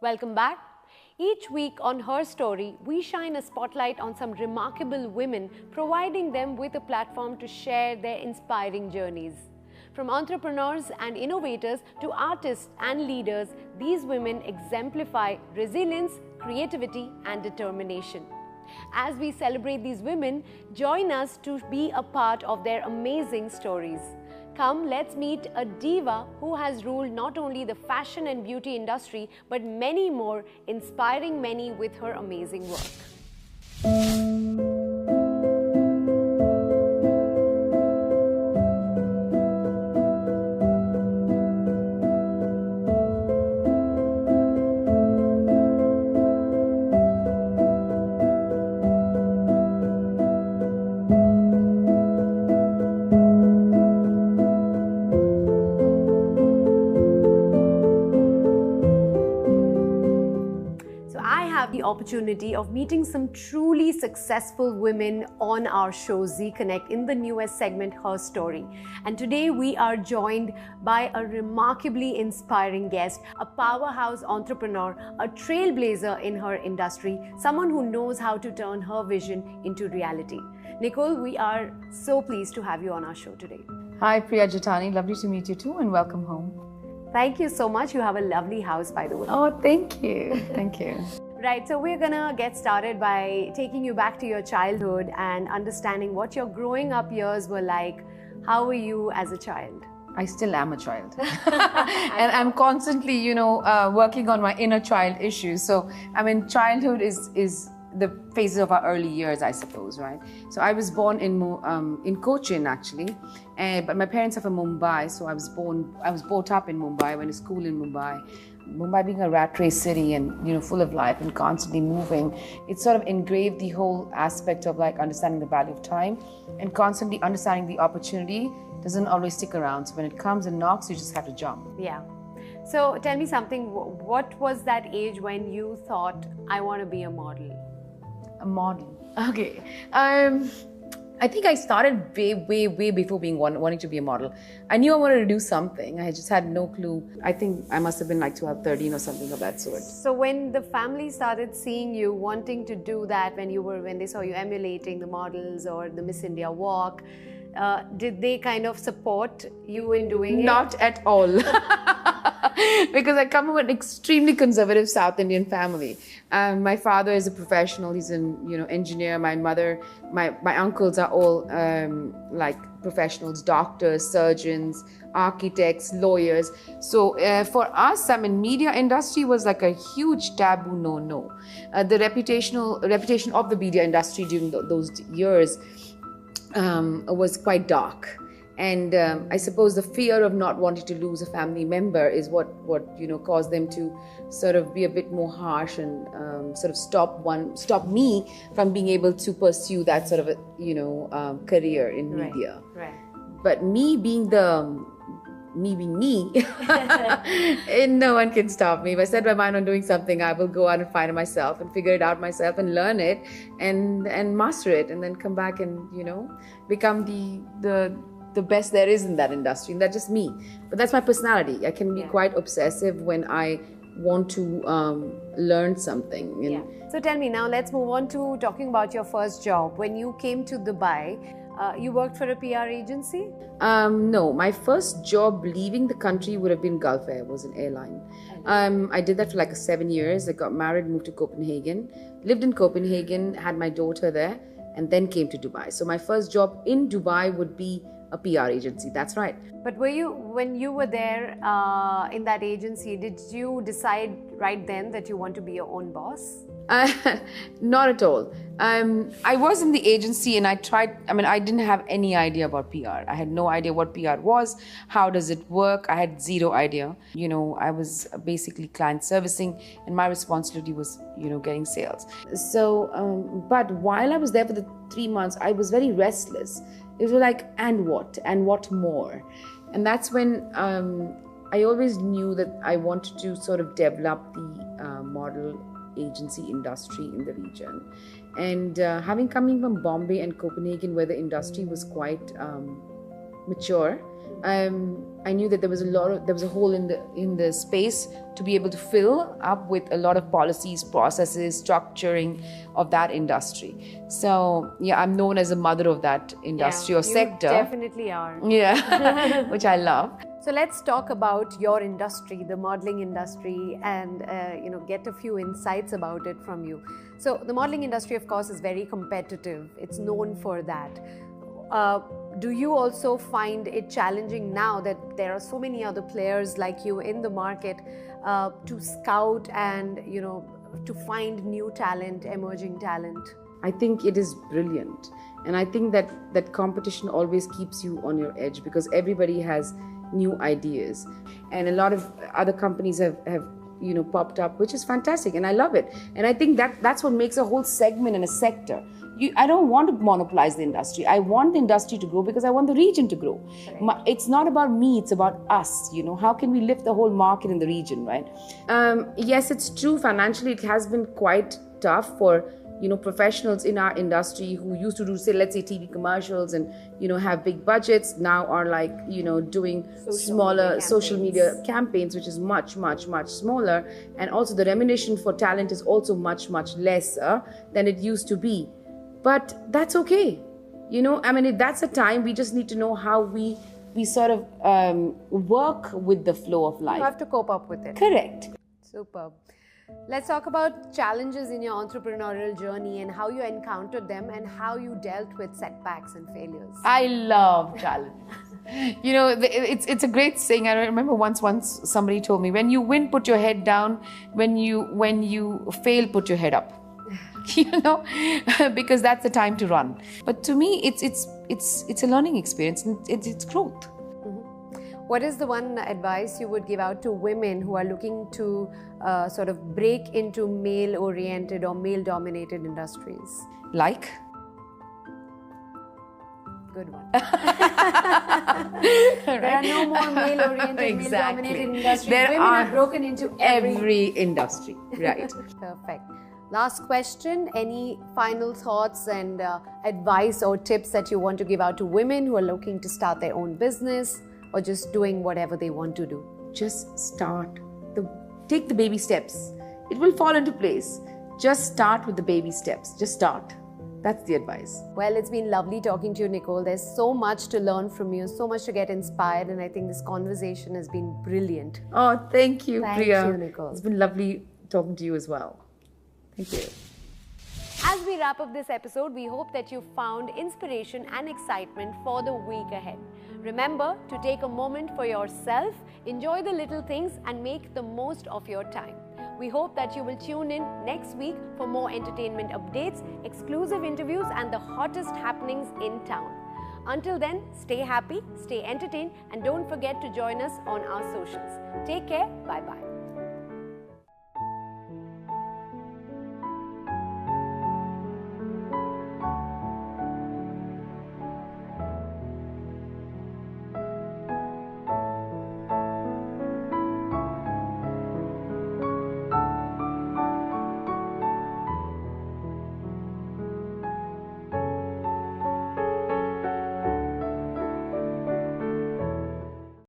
Welcome back. Each week on Her Story, we shine a spotlight on some remarkable women, providing them with a platform to share their inspiring journeys. From entrepreneurs and innovators to artists and leaders, these women exemplify resilience, creativity, and determination. As we celebrate these women, join us to be a part of their amazing stories. Come, let's meet a diva who has ruled not only the fashion and beauty industry, but many more, inspiring many with her amazing work. The opportunity of meeting some truly successful women on our show ZEE CONNECT in the newest segment, Her Story. And today we are joined by a remarkably inspiring guest, a powerhouse entrepreneur, a trailblazer in her industry, someone who knows how to turn her vision into reality. Nicole, we are so pleased to have you on our show today. Hi Priya Jatani, lovely to meet you too and welcome home. Thank you so much. You have a lovely house, by the way. Oh, thank you. Thank you. Right, so we're gonna get started by taking you back to your childhood and understanding what your growing up years were like. How were you as a child? I still am a child. And I'm constantly, working on my inner child issues. So, I mean, childhood is the phases of our early years, I suppose, right? So I was born in Cochin, actually, but my parents are from Mumbai, so I was brought up in Mumbai. I went to school in Mumbai. Mumbai being a rat race city and full of life and constantly moving, it sort of engraved the whole aspect of like understanding the value of time and constantly understanding the opportunity doesn't always stick around. So when it comes and knocks, you just have to jump. Yeah. So tell me something. What was that age when you thought, I want to be a model? A model. Okay. I think I started way before wanting to be a model. I knew I wanted to do something. I just had no clue. I think I must have been like 12, 13 or something of that sort. So when the family started seeing you wanting to do that, when they saw you emulating the models or the Miss India walk, did they kind of support you in doing it? Not at all. Because I come from an extremely conservative South Indian family. My father is a professional. He's an engineer. My mother, my uncles are all like professionals, doctors, surgeons, architects, lawyers. So for us, media industry was like a huge taboo no. The reputation of the media industry during those years was quite dark. And I suppose the fear of not wanting to lose a family member is what caused them to sort of be a bit more harsh and sort of stop me from being able to pursue that sort of career in media. Right. But me being me, and no one can stop me. If I set my mind on doing something, I will go out and find it myself and figure it out myself and learn it and master it and then come back and become the best there is in that industry. And that's just me. But that's my personality. I can be quite obsessive when I want to learn something. Yeah. So tell me now, let's move on to talking about your first job. When you came to Dubai, you worked for a PR agency? No, my first job leaving the country would have been Gulf Air. It was an airline. I did that for like 7 years. I got married, moved to Copenhagen, lived in Copenhagen, had my daughter there, and then came to Dubai. So my first job in Dubai would be a PR agency. That's right. But when you were there in that agency, did you decide right then that you want to be your own boss? Not at all. I was in the agency and I didn't have any idea about PR. I had no idea what PR was. How does it work? I had zero idea. I was basically client servicing and my responsibility was, getting sales. So, but while I was there for the 3 months, I was very restless. It was like, and what more? And that's when I always knew that I wanted to sort of develop the model agency industry in the region. And coming from Bombay and Copenhagen, where the industry was quite mature, I knew that there was a hole in the space to be able to fill up with a lot of policies, processes, structuring of that industry. So yeah, I'm known as a mother of that industry or sector. You definitely are. Yeah, which I love. So let's talk about your industry, the modeling industry, and get a few insights about it from you. So the modeling industry, of course, is very competitive. It's known for that. Do you also find it challenging now that there are so many other players like you in the market to scout and to find new talent, emerging talent? I think it is brilliant, and I think that competition always keeps you on your edge because everybody has new ideas, and a lot of other companies have popped up, which is fantastic, and I love it. And I think that's what makes a whole segment and a sector. I don't want to monopolize the industry. I want the industry to grow because I want the region to grow. Right. It's not about me, it's about us. How can we lift the whole market in the region, right? Yes, it's true. Financially, it has been quite tough for professionals in our industry who used to do, say, let's say TV commercials and have big budgets, now are like doing smaller social media campaigns, which is much smaller, and also the remuneration for talent is also much lesser than it used to be. But that's okay. That's a time we just need to know how we sort of work with the flow of life. You have to cope up with it. Correct. Superb. Let's talk about challenges in your entrepreneurial journey and how you encountered them and how you dealt with setbacks and failures. I love challenges. It's a great saying. I remember once somebody told me, when you win, put your head down. When you fail, put your head up. Because that's the time to run. But to me, it's a learning experience and it's growth. What is the one advice you would give out to women who are looking to sort of break into male-oriented or male-dominated industries? Like? Good one. There are no more male-oriented, male-dominated industries. Women are broken into every industry. Right. Perfect. Last question, any final thoughts and advice or tips that you want to give out to women who are looking to start their own business or just doing whatever they want to do? Just start. Take the baby steps. It will fall into place. Just start with the baby steps. Just start. That's the advice. Well, it's been lovely talking to you, Nicole. There's so much to learn from you, so much to get inspired, and I think this conversation has been brilliant. Oh, thank you, Priya. Thank you, Nicole. It's been lovely talking to you as well. Thank you. As we wrap up this episode, we hope that you found inspiration and excitement for the week ahead. Remember to take a moment for yourself, enjoy the little things, and make the most of your time. We hope that you will tune in next week for more entertainment updates, exclusive interviews, and the hottest happenings in town. Until then, stay happy, stay entertained, and don't forget to join us on our socials. Take care. Bye-bye.